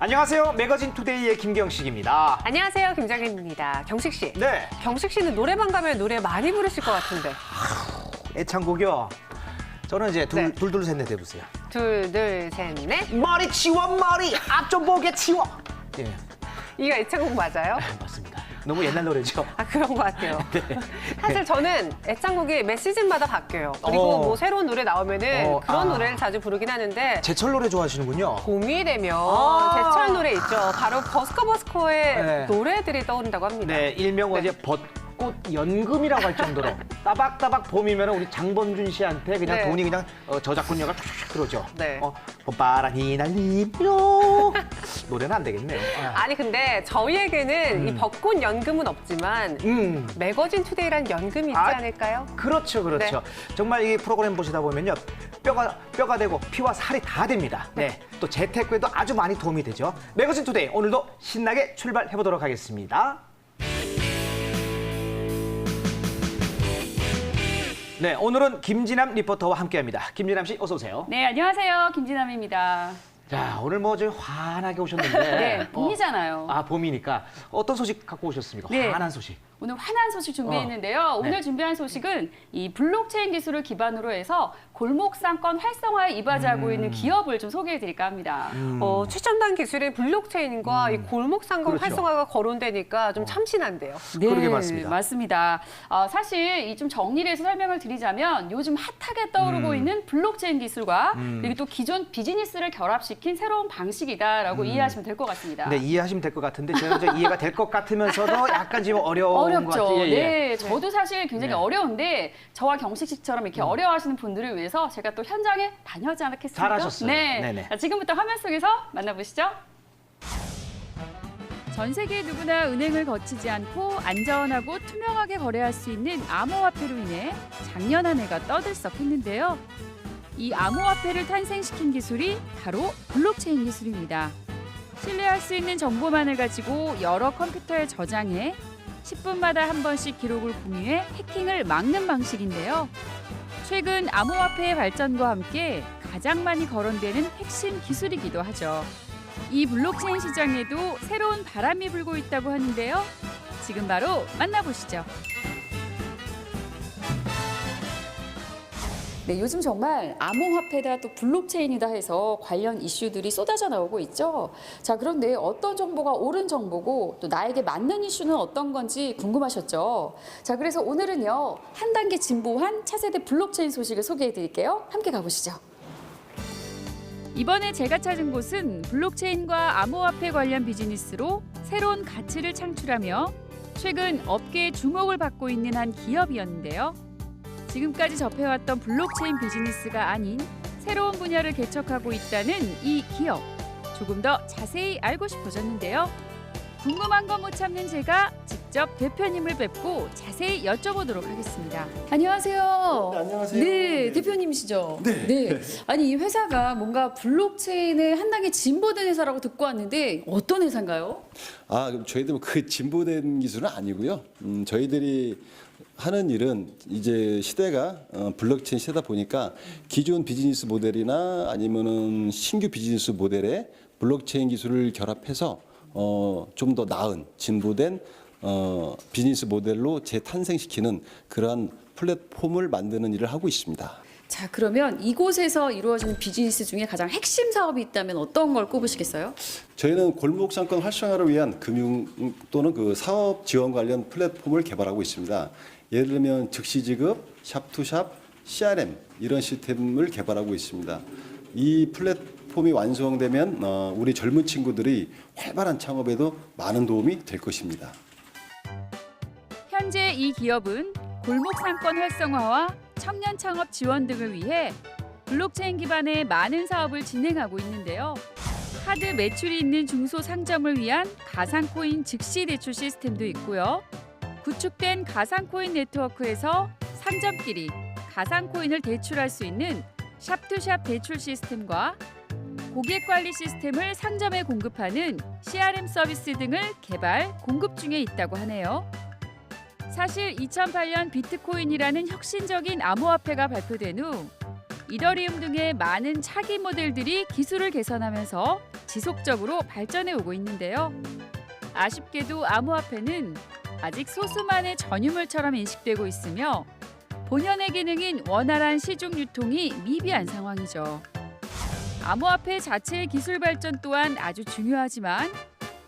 안녕하세요. 매거진 투데이의 김경식입니다. 안녕하세요. 김장현입니다. 경식 씨. 네. 경식 씨는 노래방 가면 노래 많이 부르실 것 같은데. 애창곡이요. 저는 이제 네. 둘, 셋, 넷 해보세요. 둘, 셋, 넷. 머리 치워, 머리 앞 좀 보게 치워. 예, 이거 애창곡 맞아요? 맞습니다. 너무 옛날 노래죠. 아, 그런 것 같아요. 네. 사실 저는 애창곡이 매 시즌마다 바뀌어요. 그리고 뭐 새로운 노래 나오면은 그런 노래를 자주 부르긴 하는데 제철 노래 좋아하시는군요. 봄이 되면 제철 노래 있죠. 바로 버스커버스커의 네. 노래들이 떠오른다고 합니다. 네, 일명 어제 벚꽃 연금이라고 할 정도로 따박따박 봄이면 우리 장범준 씨한테 그냥 네. 돈이 그냥 저작권료가 툭툭 들어오죠. 네. 봄바람이 날리며 노래는 안 되겠네요. 아니 근데 저희에게는 이 벚꽃 연금은 없지만 매거진 투데이란 연금이 있지 않을까요? 그렇죠, 그렇죠. 정말 이 프로그램 보시다 보면요. 뼈가 되고 피와 살이 다 됩니다. 네. 또 재테크에도 아주 많이 도움이 되죠. 매거진 투데이 오늘도 신나게 출발해 보도록 하겠습니다. 네, 오늘은 김진남 리포터와 함께합니다. 김진남 씨, 어서 오세요. 네, 안녕하세요. 김진남입니다. 자, 오늘 뭐 좀 환하게 오셨는데. 네, 봄이잖아요. 봄이니까 어떤 소식 갖고 오셨습니까? 네. 환한 소식. 오늘 환한 소식 준비했는데요. 오늘 네. 준비한 소식은 이 블록체인 기술을 기반으로 해서 골목 상권 활성화에 이바지하고 있는 기업을 좀 소개해드릴까 합니다. 최첨단 기술인 블록체인과 이 골목 상권 그렇죠. 활성화가 거론되니까 좀 참신한데요. 그러게 맞습니다. 맞습니다. 사실 이 좀 정리를 해서 설명을 드리자면 요즘 핫하게 떠오르고 있는 블록체인 기술과 그리고 또 기존 비즈니스를 결합시킨 새로운 방식이다라고 이해하시면 될 것 같습니다. 네, 이해하시면 될 것 같은데 저는 이제 이해가 될 것 같으면서도 약간 지금 어려운 것 어렵죠. 같아요. 예, 예. 네, 저도 사실 굉장히 어려운데 저와 경식 씨처럼 이렇게 어려워하시는 분들을 위해서 제가 또 현장에 다녀오지 않았겠습니까? 잘하셨어요. 네. 네네. 자, 지금부터 화면 속에서 만나보시죠. 전 세계 누구나 은행을 거치지 않고 안전하고 투명하게 거래할 수 있는 암호화폐로 인해 작년 한 해가 떠들썩했는데요. 이 암호화폐를 탄생시킨 기술이 바로 블록체인 기술입니다. 신뢰할 수 있는 정보만을 가지고 여러 컴퓨터에 저장해 10분마다 한 번씩 기록을 공유해 해킹을 막는 방식인데요. 최근 암호화폐의 발전과 함께 가장 많이 거론되는 핵심 기술이기도 하죠. 이 블록체인 시장에도 새로운 바람이 불고 있다고 하는데요. 지금 바로 만나보시죠. 네, 요즘 정말 암호화폐다 또 블록체인이다 해서 관련 이슈들이 쏟아져 나오고 있죠. 자, 그런데 어떤 정보가 옳은 정보고 또 나에게 맞는 이슈는 어떤 건지 궁금하셨죠? 자, 그래서 오늘은요, 한 단계 진보한 차세대 블록체인 소식을 소개해 드릴게요. 함께 가보시죠. 이번에 제가 찾은 곳은 블록체인과 암호화폐 관련 비즈니스로 새로운 가치를 창출하며 최근 업계의 주목을 받고 있는 한 기업이었는데요. 지금까지 접해왔던 블록체인 비즈니스가 아닌 새로운 분야를 개척하고 있다는 이 기업. 조금 더 자세히 알고 싶어졌는데요. 궁금한 거 못 참는 제가 직접 대표님을 뵙고 자세히 여쭤보도록 하겠습니다. 안녕하세요. 네, 안녕하세요. 네, 대표님이시죠? 네. 아니, 이 회사가 뭔가 블록체인의 한 단계 진보된 회사라고 듣고 왔는데 어떤 회사인가요? 그럼 저희들 그 진보된 기술은 아니고요. 저희들이 하는 일은 이제 시대가 블록체인 시대다 보니까 기존 비즈니스 모델이나 아니면은 신규 비즈니스 모델에 블록체인 기술을 결합해서 좀 더 나은 진보된 비즈니스 모델로 재탄생시키는 그러한 플랫폼을 만드는 일을 하고 있습니다. 자, 그러면 이곳에서 이루어지는 비즈니스 중에 가장 핵심 사업이 있다면 어떤 걸 꼽으시겠어요? 저희는 골목 상권 활성화를 위한 금융 또는 그 사업 지원 관련 플랫폼을 개발하고 있습니다. 예를 들면 즉시 지급, 샵투샵, CRM 이런 시스템을 개발하고 있습니다. 이 플랫폼이 완성되면 우리 젊은 친구들이 활발한 창업에도 많은 도움이 될 것입니다. 현재 이 기업은 골목 상권 활성화와 청년 창업 지원 등을 위해 블록체인 기반의 많은 사업을 진행하고 있는데요. 카드 매출이 있는 중소 상점을 위한 가상코인 즉시 대출 시스템도 있고요. 구축된 가상코인 네트워크에서 상점끼리 가상코인을 대출할 수 있는 샵투샵 대출 시스템과 고객관리 시스템을 상점에 공급하는 CRM 서비스 등을 개발, 공급 중에 있다고 하네요. 사실 2008년 비트코인이라는 혁신적인 암호화폐가 발표된 후 이더리움 등의 많은 차기 모델들이 기술을 개선하면서 지속적으로 발전해 오고 있는데요. 아쉽게도 암호화폐는 아직 소수만의 전유물처럼 인식되고 있으며 본연의 기능인 원활한 시중 유통이 미비한 상황이죠. 암호화폐 자체의 기술 발전 또한 아주 중요하지만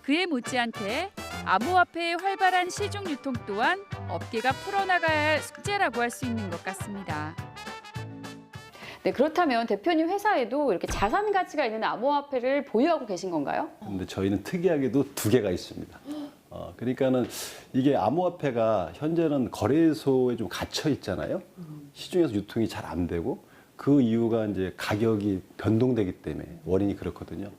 그에 못지않게 암호화폐의 활발한 시중 유통 또한 업계가 풀어나가야 할 숙제라고 할 수 있는 것 같습니다. 네, 그렇다면 대표님 회사에도 이렇게 자산 가치가 있는 암호화폐를 보유하고 계신 건가요? 근데 저희는 특이하게도 2개가 있습니다. 그러니까는 이게 암호화폐가 현재는 거래소에 좀 갇혀 있잖아요. 시중에서 유통이 잘 안 되고 그 이유가 이제 가격이 변동되기 때문에 원인이 그렇거든요.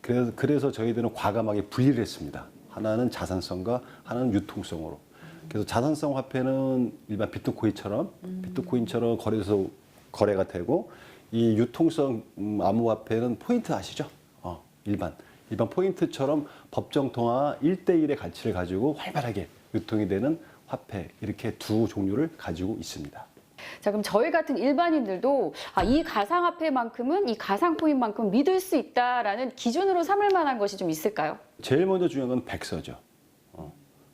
그래서 저희들은 과감하게 분리를 했습니다. 하나는 자산성과 하나는 유통성으로. 그래서 자산성 화폐는 일반 비트코인처럼 거래소 거래가 되고 이 유통성 암호화폐는 포인트 아시죠? 일반 포인트처럼 법정 통화 1대1의 가치를 가지고 활발하게 유통이 되는 화폐 이렇게 두 종류를 가지고 있습니다. 자, 그럼 저희 같은 일반인들도 이 가상화폐만큼은 이 가상코인만큼 믿을 수 있다라는 기준으로 삼을 만한 것이 좀 있을까요? 제일 먼저 중요한 건 백서죠.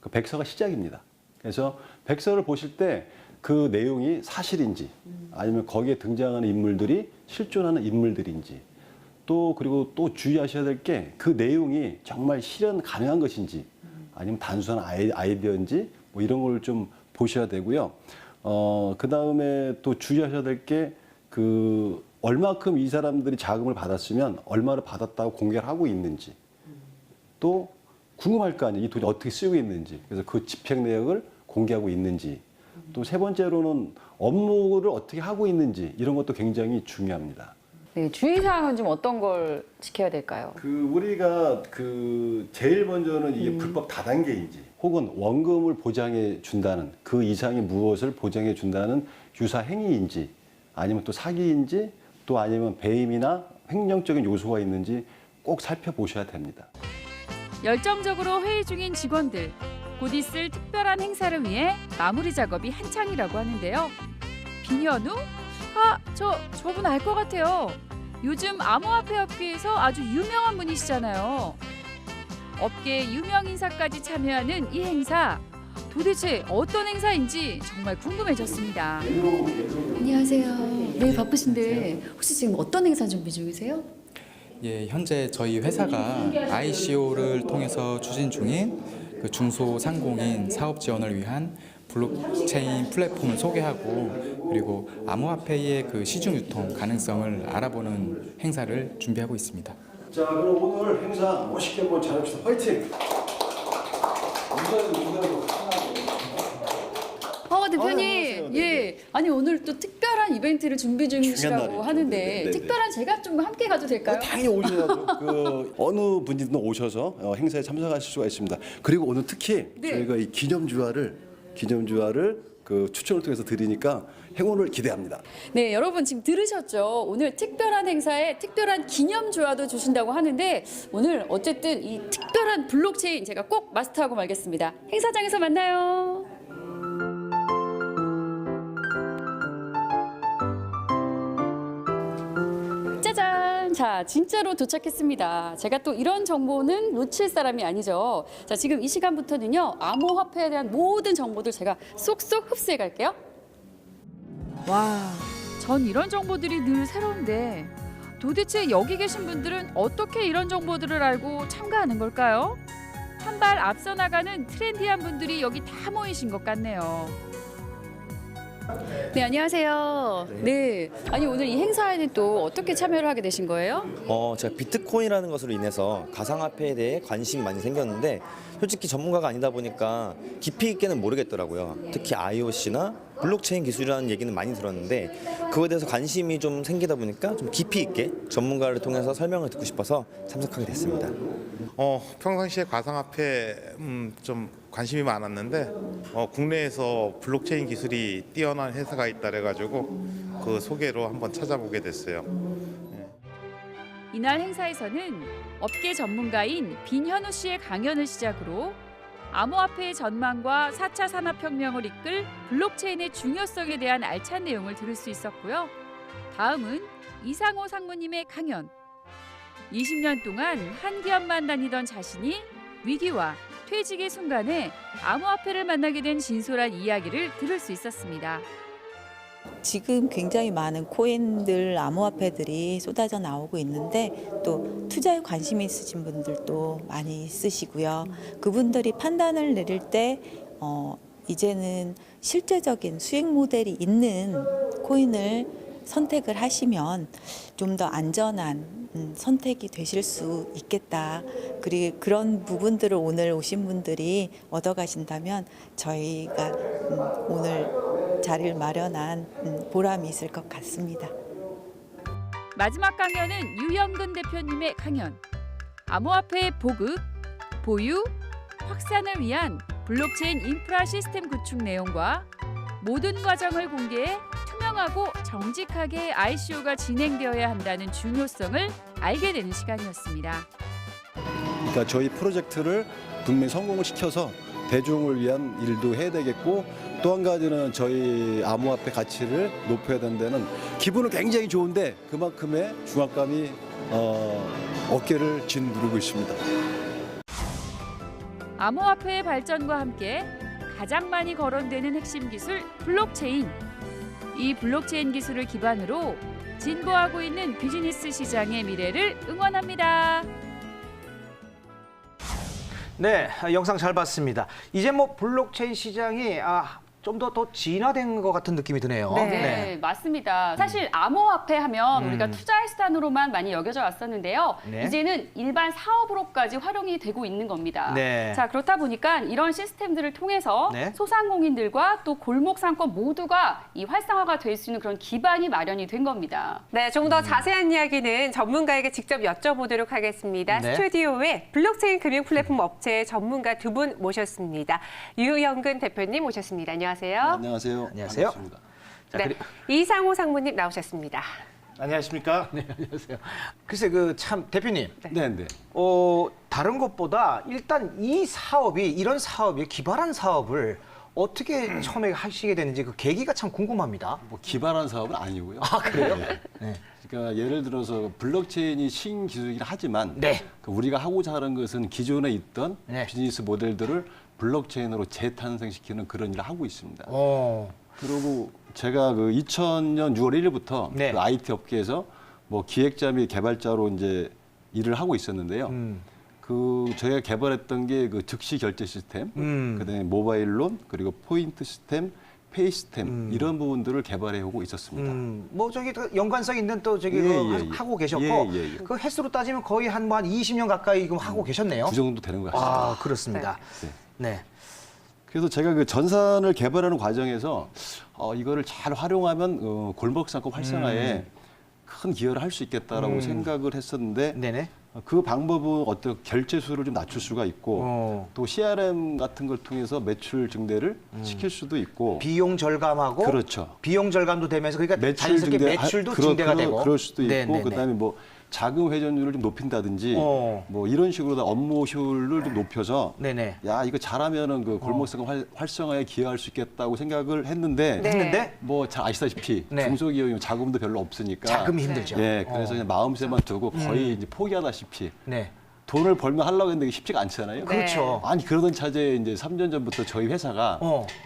그 백서가 시작입니다. 그래서 백서를 보실 때 그 내용이 사실인지 아니면 거기에 등장하는 인물들이 실존하는 인물들인지 그리고 또 주의하셔야 될 게 그 내용이 정말 실현 가능한 것인지 아니면 단순한 아이디어인지 뭐 이런 걸 좀 보셔야 되고요. 그 다음에 또 주의하셔야 될 게 얼마큼 이 사람들이 자금을 받았으면 얼마를 받았다고 공개를 하고 있는지 또 궁금할 거 아니에요. 이 돈이 어떻게 쓰이고 있는지. 그래서 그 집행 내역을 공개하고 있는지 또 세 번째로는 업무를 어떻게 하고 있는지 이런 것도 굉장히 중요합니다. 네, 주의사항은 좀 어떤 걸 지켜야 될까요? 우리가 제일 먼저는 이게 불법 다단계인지 혹은 원금을 보장해 준다는 그 이상의 무엇을 보장해 준다는 유사 행위인지 아니면 또 사기인지 또 아니면 배임이나 횡령적인 요소가 있는지 꼭 살펴보셔야 됩니다. 열정적으로 회의 중인 직원들, 곧 있을 특별한 행사를 위해 마무리 작업이 한창이라고 하는데요. 빈현우? 저분 알 것 같아요. 요즘 암호화폐 업계에서 아주 유명한 분이시잖아요. 업계의 유명 인사까지 참여하는 이 행사, 도대체 어떤 행사인지 정말 궁금해졌습니다. 안녕하세요. 네, 바쁘신데 혹시 지금 어떤 행사 준비 중이세요? 예, 현재 저희 회사가 ICO를 통해서 추진 중인 중소상공인 사업 지원을 위한 블록체인 플랫폼을 소개하고 그리고 암호화폐의 시중 유통 가능성을 알아보는 행사를 준비하고 있습니다. 자, 그럼 오늘 행사 멋있게 한번 잘합시다. 화이팅! 대표님. 예. 아니 오늘 또 특별한 이벤트를 준비 중이시라고 하는데 네네. 특별한 제가 좀 함께 가도 될까요? 당연히 오셔야죠. 어느 분이든 오셔서 행사에 참석하실 수가 있습니다. 그리고 오늘 특히 네. 저희가 이 기념주화를 추첨을 통해서 드리니까 행운을 기대합니다. 네, 여러분 지금 들으셨죠? 오늘 특별한 행사에 특별한 기념주화도 주신다고 하는데 오늘 어쨌든 이 특별한 블록체인 제가 꼭 마스터하고 말겠습니다. 행사장에서 만나요. 짜잔! 자, 진짜로 도착했습니다. 제가 또 이런 정보는 놓칠 사람이 아니죠. 자, 지금 이 시간부터는요, 암호화폐에 대한 모든 정보들 제가 쏙쏙 흡수해 갈게요. 와, 전 이런 정보들이 늘 새로운데 도대체 여기 계신 분들은 어떻게 이런 정보들을 알고 참가하는 걸까요? 한 발 앞서 나가는 트렌디한 분들이 여기 다 모이신 것 같네요. 네, 안녕하세요. 네. 아니, 오늘 이 행사에는 또 어떻게 참여를 하게 되신 거예요? 제가 비트코인이라는 것으로 인해서 가상화폐에 대해 관심이 많이 생겼는데 솔직히 전문가가 아니다 보니까 깊이 있게는 모르겠더라고요. 특히 IOC나 블록체인 기술이라는 얘기는 많이 들었는데 그거에 대해서 관심이 좀 생기다 보니까 좀 깊이 있게 전문가를 통해서 설명을 듣고 싶어서 참석하게 됐습니다. 평상시에 가상화폐 좀 관심이 많았는데 국내에서 블록체인 기술이 뛰어난 회사가 있다 그래가지고 그 소개로 한번 찾아보게 됐어요. 이날 행사에서는 업계 전문가인 빈현우 씨의 강연을 시작으로 암호화폐의 전망과 4차 산업혁명을 이끌 블록체인의 중요성에 대한 알찬 내용을 들을 수 있었고요. 다음은 이상호 상무님의 강연. 20년 동안 한 기업만 다니던 자신이 위기와 퇴직의 순간에 암호화폐를 만나게 된 진솔한 이야기를 들을 수 있었습니다. 지금 굉장히 많은 코인들, 암호화폐들이 쏟아져 나오고 있는데 또 투자에 관심이 있으신 분들도 많이 있으시고요. 그분들이 판단을 내릴 때 이제는 실제적인 수익 모델이 있는 코인을 선택을 하시면 좀 더 안전한 선택이 되실 수 있겠다. 그리고 그런 부분들을 오늘 오신 분들이 얻어가신다면 저희가 오늘 자리를 마련한 보람이 있을 것 같습니다. 마지막 강연은 유영근 대표님의 강연. 암호화폐의 보급, 보유, 확산을 위한 블록체인 인프라 시스템 구축 내용과 모든 과정을 공개해 투명하고 정직하게 ICO가 진행되어야 한다는 중요성을 알게 되는 시간이었습니다. 그러니까 저희 프로젝트를 분명히 성공을 시켜서 대중을 위한 일도 해야 되겠고 또 한 가지는 저희 암호화폐 가치를 높여야 된다는 기분은 굉장히 좋은데 그만큼의 중압감이 어깨를 짓누르고 있습니다. 암호화폐의 발전과 함께 가장 많이 거론되는 핵심 기술 블록체인. 이 블록체인 기술을 기반으로 진보하고 있는 비즈니스 시장의 미래를 응원합니다. 네, 영상 잘 봤습니다. 이제 뭐 블록체인 시장이 좀 더 진화된 것 같은 느낌이 드네요. 네, 맞습니다. 사실 암호화폐 하면 우리가 투자의 수단으로만 많이 여겨져 왔었는데요. 네. 이제는 일반 사업으로까지 활용이 되고 있는 겁니다. 네. 자, 그렇다 보니까 이런 시스템들을 통해서 네. 소상공인들과 또 골목 상권 모두가 이 활성화가 될 수 있는 그런 기반이 마련이 된 겁니다. 네, 좀 더 자세한 이야기는 전문가에게 직접 여쭤보도록 하겠습니다. 네. 스튜디오에 블록체인 금융 플랫폼 업체 전문가 두 분 모셨습니다. 유영근 대표님 모셨습니다. 안녕하세요. 안녕하세요. 안녕하세요. 반갑습니다. 자, 네, 이상호 상무님 나오셨습니다. 안녕하십니까? 네, 안녕하세요. 글쎄 참 대표님. 네, 네. 다른 것보다 일단 이런 사업이 기발한 사업을 어떻게 처음에 하시게 되는지 그 계기가 참 궁금합니다. 뭐 기발한 사업은 아니고요. 그래요? 네. 그러니까 예를 들어서 블록체인이 신기술이긴 하지만 네. 우리가 하고자 하는 것은 기존에 있던 네. 비즈니스 모델들을 블록체인으로 재탄생시키는 그런 일을 하고 있습니다. 그리고 제가 그 2000년 6월 1일부터 네. 그 IT 업계에서 뭐 기획자 및 개발자로 이제 일을 하고 있었는데요. 그 저희가 개발했던 게 그 즉시 결제 시스템, 그다음에 모바일론, 그리고 포인트 시스템, 페이 시스템 이런 부분들을 개발해 오고 있었습니다. 뭐 저기 또 연관성 있는 또 저기 하고 계셨고 예. 그 횟수로 따지면 거의 한 20년 가까이 지금 하고 계셨네요. 그 정도 되는 것 같습니다. 그렇습니다. 네. 그래서 제가 그 전산을 개발하는 과정에서 이거를 잘 활용하면 골목 상권 활성화에 큰 기여를 할 수 있겠다라고 생각을 했었는데 네네. 그 방법은 어떤 결제 수를 좀 낮출 수가 있고 또 CRM 같은 걸 통해서 매출 증대를 시킬 수도 있고 비용 절감하고 그렇죠. 비용 절감도 되면서 그러니까 매출 자연스럽게 증대 매출도 증대가 되고 그럴 수도 있고 네네네. 그다음에 뭐 자금 회전율을 좀 높인다든지 뭐 이런 식으로 업무 효율을 좀 높여서 네네. 야 이거 잘하면은 그 골목상권 활성화에 기여할 수 있겠다고 생각을 했는데 했는데 뭐 잘 아시다시피 네. 중소기업이면 자금도 별로 없으니까 자금이 힘들죠. 예, 그래서 그냥 마음새만 두고 거의 이제 포기하다시피 네. 돈을 벌면 하려고 했는데 이게 쉽지가 않잖아요. 그렇죠. 아니 그러던 차제에 이제 3년 전부터 저희 회사가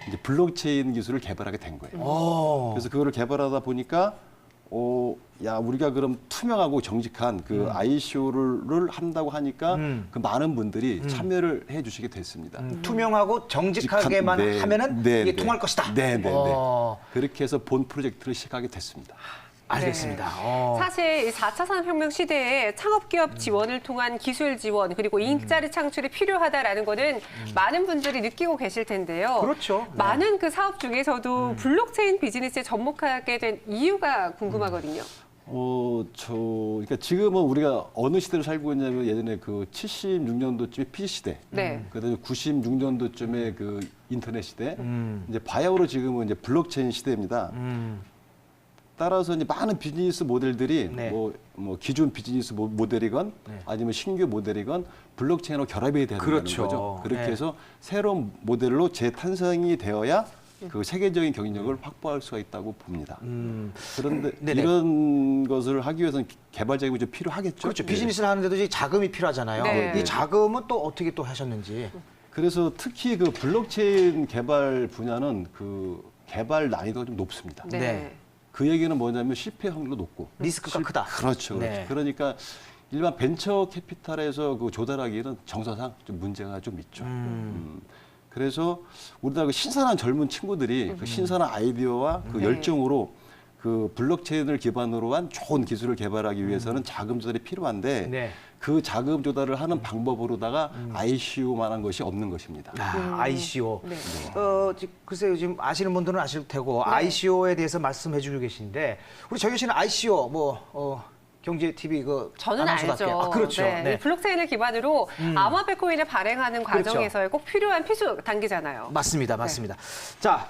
이제 블록체인 기술을 개발하게 된 거예요. 그래서 그거를 개발하다 보니까 야 우리가 그럼 투명하고 정직한 그 ICO를 한다고 하니까 그 많은 분들이 참여를 해주시게 됐습니다. 투명하고 정직하게만 네, 하면은 네, 이게 네. 통할 것이다. 네. 그렇게 해서 본 프로젝트를 시작하게 됐습니다. 알겠습니다. 사실 이 4차 산업혁명 시대에 창업기업 지원을 통한 기술 지원 그리고 일자리 창출이 필요하다라는 거는 많은 분들이 느끼고 계실 텐데요. 그렇죠. 네. 많은 그 사업 중에서도 블록체인 비즈니스에 접목하게 된 이유가 궁금하거든요. 그러니까 지금은 우리가 어느 시대를 살고 있냐면 예전에 그 76년도쯤에 PC 시대, 네. 그다음에 96년도쯤에 그 인터넷 시대, 이제 바야흐로 지금은 이제 블록체인 시대입니다. 따라서 이제 많은 비즈니스 모델들이 네. 뭐 기존 비즈니스 모델이건 아니면 신규 모델이건 블록체인으로 결합이 돼야 된다는 그렇죠. 거죠. 그렇게 네. 해서 새로운 모델로 재탄생이 되어야 그 세계적인 경쟁력을 확보할 수가 있다고 봅니다. 그런데 네네. 이런 것을 하기 위해서는 개발 자금이 좀 필요하겠죠. 그렇죠. 네. 비즈니스를 하는데도 이 자금이 필요하잖아요. 네. 이 자금은 또 어떻게 또 하셨는지. 그래서 특히 그 블록체인 개발 분야는 그 개발 난이도가 좀 높습니다. 네. 네. 그 얘기는 뭐냐면 실패 확률도 높고 리스크가 크다. 그렇죠. 네. 그러니까 일반 벤처 캐피탈에서 그 조달하기에는 정서상 좀 문제가 좀 있죠. 그래서 우리나라 그 신선한 젊은 친구들이 그 신선한 아이디어와 그 네. 열정으로 그 블록체인을 기반으로 한 좋은 기술을 개발하기 위해서는 자금 조달이 필요한데 네. 그 자금 조달을 하는 방법으로다가 ICO만한 것이 없는 것입니다. ICO. 네. 글쎄요, 지금 아시는 분들은 아실 테고 ICO에 대해서 말씀해 주고 계신데 우리 정현 씨는 ICO 경제 TV 저는 아나운서답게. 알죠. 그렇죠. 네. 네. 이 블록체인을 기반으로 암호화폐 코인을 발행하는 그렇죠. 과정에서 꼭 필요한 필수 단계잖아요. 맞습니다. 자,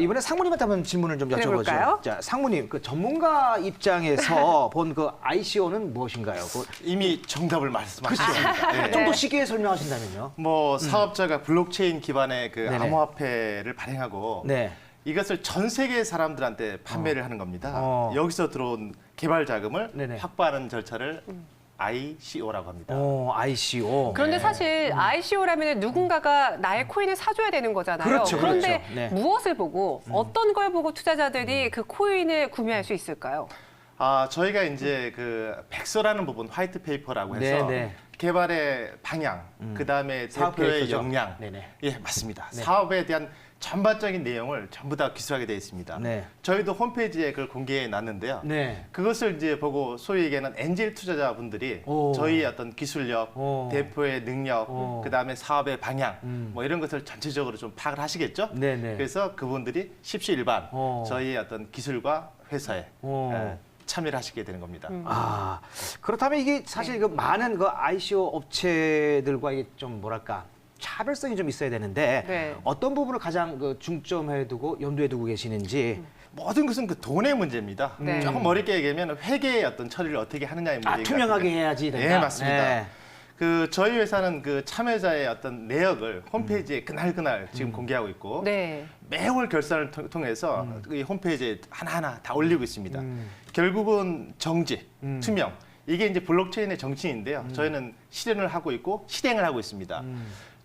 이번에 상무님한테 한번 질문을 좀 해볼까요? 여쭤보죠. 자, 상무님, 그 전문가 입장에서 본 그 ICO는 무엇인가요? 이미 정답을 말씀하셨습니다. 좀 더 쉽게 설명하신다면요. 뭐 사업자가 블록체인 기반의 그 네네. 암호화폐를 발행하고 네. 이것을 전 세계 사람들한테 판매를 하는 겁니다. 여기서 들어온 개발 자금을 네네. 확보하는 절차를 ICO라고 합니다. ICO. 그런데 사실 ICO라면 누군가가 나의 코인을 사줘야 되는 거잖아요. 그렇죠, 그런데 그렇죠. 네. 무엇을 보고 어떤 걸 보고 투자자들이 그 코인을 구매할 수 있을까요? 저희가 이제 그 백서라는 부분, 화이트 페이퍼라고 해서 네네. 개발의 방향, 그 다음에 사업 대표의 계획서죠? 역량, 네네. 예 맞습니다. 네. 사업에 대한 전반적인 내용을 전부 다 기술하게 되어 있습니다. 네. 저희도 홈페이지에 그걸 공개해 놨는데요. 네. 그것을 이제 보고 소위 얘기하는 엔젤 투자자분들이 오. 저희의 어떤 기술력, 오. 대표의 능력, 오. 그 다음에 사업의 방향, 뭐 이런 것을 전체적으로 좀 파악을 하시겠죠. 네네. 그래서 그분들이 십시일반 오. 저희의 어떤 기술과 회사에 오. 참여를 하시게 되는 겁니다. 그렇다면 이게 사실 그 많은 그 ICO 업체들과 이게 좀 뭐랄까 차별성이 좀 있어야 되는데 네. 어떤 부분을 가장 그 중점해 두고 염두에 두고 계시는지. 모든 것은 그 돈의 문제입니다. 네. 조금 어렵게 얘기하면 회계의 어떤 처리를 어떻게 하느냐의 문제인 것 투명하게 같은데. 해야지 된다. 네, 맞습니다. 네. 그 저희 회사는 그 참여자의 어떤 내역을 홈페이지에 그날 지금 공개하고 있고 네. 매월 결산을 통해서 이 홈페이지에 하나하나 다 올리고 있습니다. 결국은 정지, 투명 이게 이제 블록체인의 정신인데요. 저희는 실현을 하고 있고 실행을 하고 있습니다.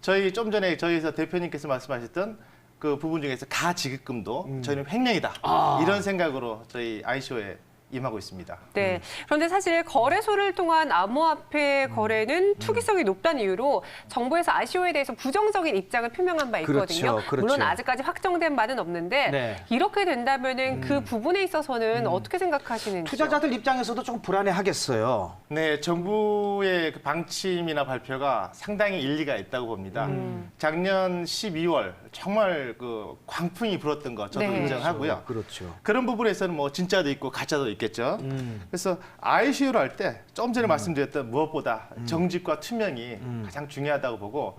저희 좀 전에 저희 회사 대표님께서 말씀하셨던 그 부분 중에서 가지급금도 저희는 횡령이다 이런 생각으로 저희 ICO에 임하고 있습니다. 네. 그런데 사실 거래소를 통한 암호화폐 거래는 투기성이 높다는 이유로 정부에서 ICO에 대해서 부정적인 입장을 표명한 바 있거든요. 그렇죠, 그렇죠. 물론 아직까지 확정된 바는 없는데 네. 이렇게 된다면은 그 부분에 있어서는 어떻게 생각하시는지요? 투자자들 입장에서도 조금 불안해하겠어요. 네, 정부의 그 방침이나 발표가 상당히 일리가 있다고 봅니다. 작년 12월 정말 그 광풍이 불었던 거 저도 네. 인정하고요. 그렇죠. 그런 부분에서는 뭐 진짜도 있고 가짜도 있겠죠. 그래서 ICO를 할 때 좀 전에 말씀드렸던 무엇보다 정직과 투명이 가장 중요하다고 보고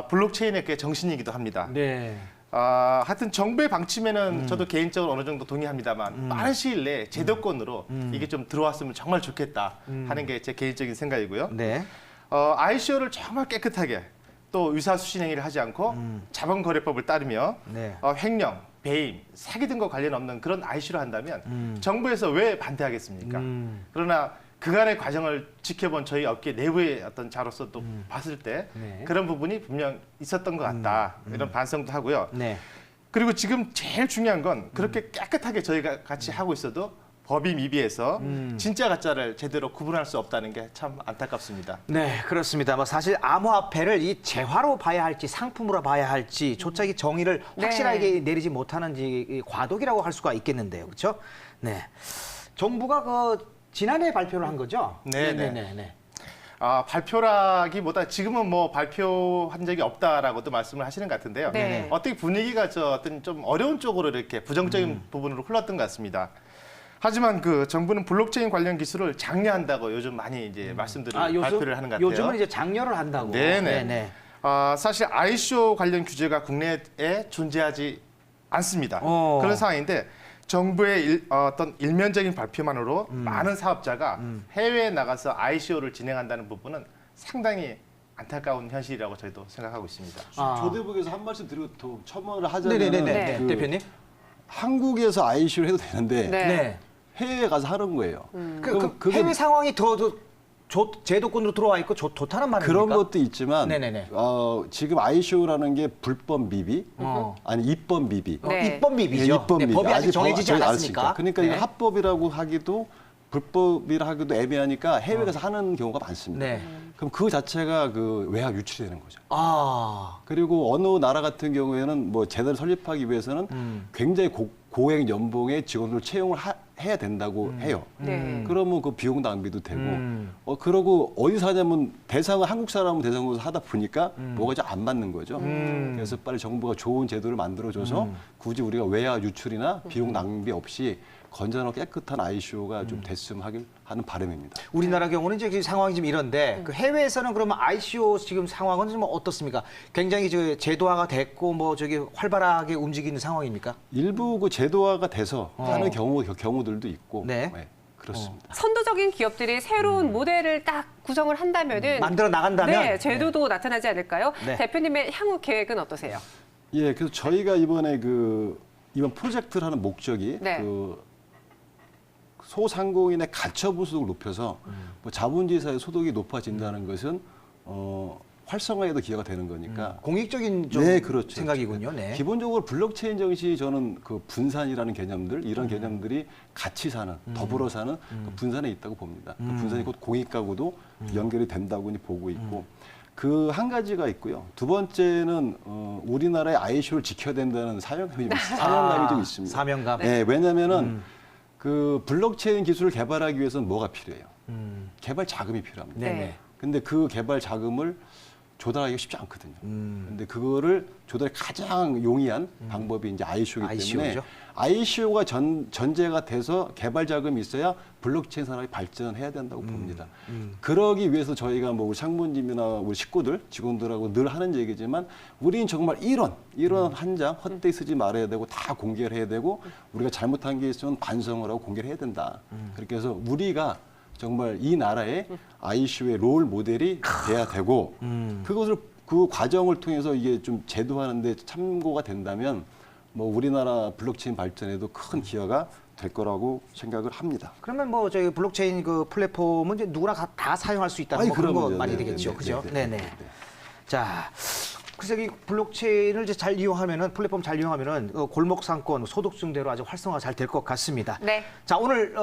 블록체인의 그 정신이기도 합니다. 네. 하여튼 정부의 방침에는 저도 개인적으로 어느 정도 동의합니다만 빠른 시일 내에 제도권으로 이게 좀 들어왔으면 정말 좋겠다 하는 게 제 개인적인 생각이고요. 네. ICO를 정말 깨끗하게 또 의사수신 행위를 하지 않고 자본거래법을 따르며 네. 횡령, 배임, 사기 등과 관련 없는 그런 ICO를 한다면 정부에서 왜 반대하겠습니까? 그러나 그간의 과정을 지켜본 저희 업계 내부의 어떤 자로서 또 봤을 때 네. 그런 부분이 분명 있었던 것 같다. 이런 반성도 하고요. 네. 그리고 지금 제일 중요한 건 그렇게 깨끗하게 저희가 같이 하고 있어도 법이 미비해서 진짜 가짜를 제대로 구분할 수 없다는 게 참 안타깝습니다. 네, 그렇습니다. 뭐 사실 암호화폐를 이 재화로 봐야 할지 상품으로 봐야 할지 조차 이 정의를 확실하게 내리지 못하는지 이 과도기라고 할 수가 있겠는데요, 그렇죠? 네, 정부가 그 지난해 발표를 한 거죠? 네, 네. 발표라기보다 지금은 뭐 발표한 적이 없다라고도 말씀을 하시는 것 같은데요. 네. 어떻게 분위기가 어떤 좀 어려운 쪽으로 이렇게 부정적인 부분으로 흘렀던 것 같습니다. 하지만 그 정부는 블록체인 관련 기술을 장려한다고 요즘 많이 이제 말씀들을 발표를 하는 것 같아요. 요즘은 이제 장려를 한다고. 네네. 사실 ICO 관련 규제가 국내에 존재하지 않습니다. 그런 상황인데 정부의 어떤 일면적인 발표만으로 많은 사업자가 해외에 나가서 ICO를 진행한다는 부분은 상당히 안타까운 현실이라고 저희도 생각하고 있습니다. 조대북에서 한 말씀 드리고 또 첨언을 하자면 네네네. 대표님. 한국에서 ICO를 해도 되는데 네. 해외에 가서 하는 거예요. 그 해외 상황이 더 제도권으로 들어와 있고 좋다는 말입니까? 그런 것도 있지만 네네네. 지금 ICO라는 게 불법 미비, 아니 입법 미비. 네. 입법 미비죠. 입법 미비. 법이 아직 정해지지 않았으니까. 그러니까 네. 이거 합법이라고 하기도 불법이라 하기도 애매하니까 해외 가서 하는 경우가 많습니다. 네. 그럼 그 자체가 그 외화 유출이 되는 거죠. 아. 그리고 어느 나라 같은 경우에는 뭐 재단을 설립하기 위해서는 굉장히 고액 연봉의 직원을 채용을 해야 된다고 해요. 네. 그러면 그 비용 낭비도 되고, 그러고 어디서 하냐면 대상은 한국 사람은 대상으로 하다 보니까 뭐가 좀 안 맞는 거죠. 그래서 빨리 정부가 좋은 제도를 만들어줘서 굳이 우리가 외화 유출이나 비용 낭비 없이 건전하고 깨끗한 ICO가 좀 됐으면 하는 바람입니다. 우리나라 경우는 이제 그 상황이 좀 이런데 그 해외에서는 그러면 ICO 지금 상황은 좀 어떻습니까? 굉장히 제도화가 됐고 뭐 저기 활발하게 움직이는 상황입니까? 일부 그 제도화가 돼서 하는 경우들도 있고, 네. 그렇습니다. 선도적인 기업들이 새로운 모델을 딱 구성을 한다면은 만들어 나간다면 네, 제도도 나타나지 않을까요? 네. 대표님의 향후 계획은 어떠세요? 예, 그래서 저희가 이번 프로젝트를 하는 목적이 네. 그 소상공인의 가처분 소득을 높여서 뭐 자본주의사의 소득이 높아진다는 것은 활성화에도 기여가 되는 거니까. 공익적인 좀 네, 그렇죠. 생각이군요. 네. 기본적으로 블록체인 정시 저는 그 분산이라는 개념들 이런 개념들이 같이 사는 더불어 사는 그 분산에 있다고 봅니다. 그 분산이 곧 공익하고도 연결이 된다고 보고 있고. 그 한 가지가 있고요. 두 번째는 우리나라의 ICO를 지켜야 된다는 사명감이 좀 있습니다. 사명감. 네, 왜냐하면은 그 블록체인 기술을 개발하기 위해서는 뭐가 필요해요? 개발 자금이 필요합니다. 네네. 근데 그 개발 자금을 조달하기가 쉽지 않거든요. 근데 그거를 조달이 가장 용이한 방법이 이제 ICO이기 때문에 ICO죠. ICO가 전제가 돼서 개발 자금이 있어야 블록체인 산업이 발전해야 된다고 봅니다. 그러기 위해서 저희가 뭐 우리 상무님이나 우리 식구들, 직원들하고 늘 하는 얘기지만 우리는 정말 일원 한 장 헛되이 쓰지 말아야 되고 다 공개를 해야 되고 우리가 잘못한 게 있으면 반성을 하고 공개를 해야 된다. 그렇게 해서 우리가 정말 이 나라의 ICO의 롤 모델이 돼야 되고 그 과정을 통해서 이게 좀 제도화하는데 참고가 된다면 뭐 우리나라 블록체인 발전에도 큰 기여가 될 거라고 생각을 합니다. 그러면 뭐 저희 블록체인 그 플랫폼은 이제 누구나 다 사용할 수 있다는 뭐 그런 거 그럼요. 말이 네, 되겠죠, 네, 그죠? 네, 네네. 네, 네. 자, 그래서 이 블록체인을 이제 잘 이용하면은 플랫폼 잘 이용하면은 골목 상권 소득증대로 아주 활성화 잘 될 것 같습니다. 네. 자, 오늘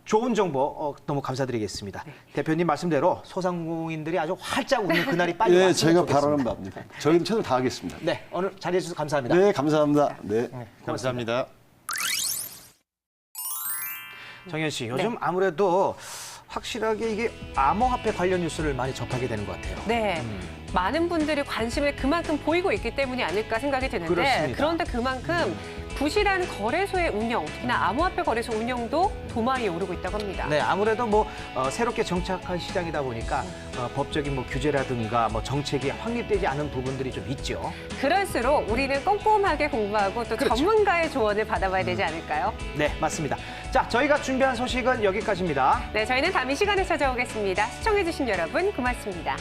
좋은 정보 너무 감사드리겠습니다. 대표님 말씀대로 소상공인들이 아주 활짝 웃는 그날이 빨리 예, 왔으면 제가 좋겠습니다. 바라는 바입니다. 저희는 최선을 다하겠습니다. 네, 오늘 자리해 주셔서 감사합니다. 네, 감사합니다. 네. 감사합니다. 정현 씨, 요즘 아무래도 확실하게 이게 암호화폐 관련 뉴스를 많이 접하게 되는 것 같아요. 네. 많은 분들이 관심을 그만큼 보이고 있기 때문이 아닐까 생각이 드는데 그렇습니다. 그런데 그만큼 부실한 거래소의 운영, 특히나 암호화폐 거래소 운영도 도마 위에 오르고 있다고 합니다. 네, 아무래도 뭐 새롭게 정착한 시장이다 보니까 법적인 뭐 규제라든가 뭐 정책이 확립되지 않은 부분들이 좀 있죠. 그럴수록 우리는 꼼꼼하게 공부하고 또 그렇죠. 전문가의 조언을 받아봐야 되지 않을까요? 네, 맞습니다. 자, 저희가 준비한 소식은 여기까지입니다. 네, 저희는 다음 이 시간에 찾아오겠습니다. 시청해주신 여러분 고맙습니다.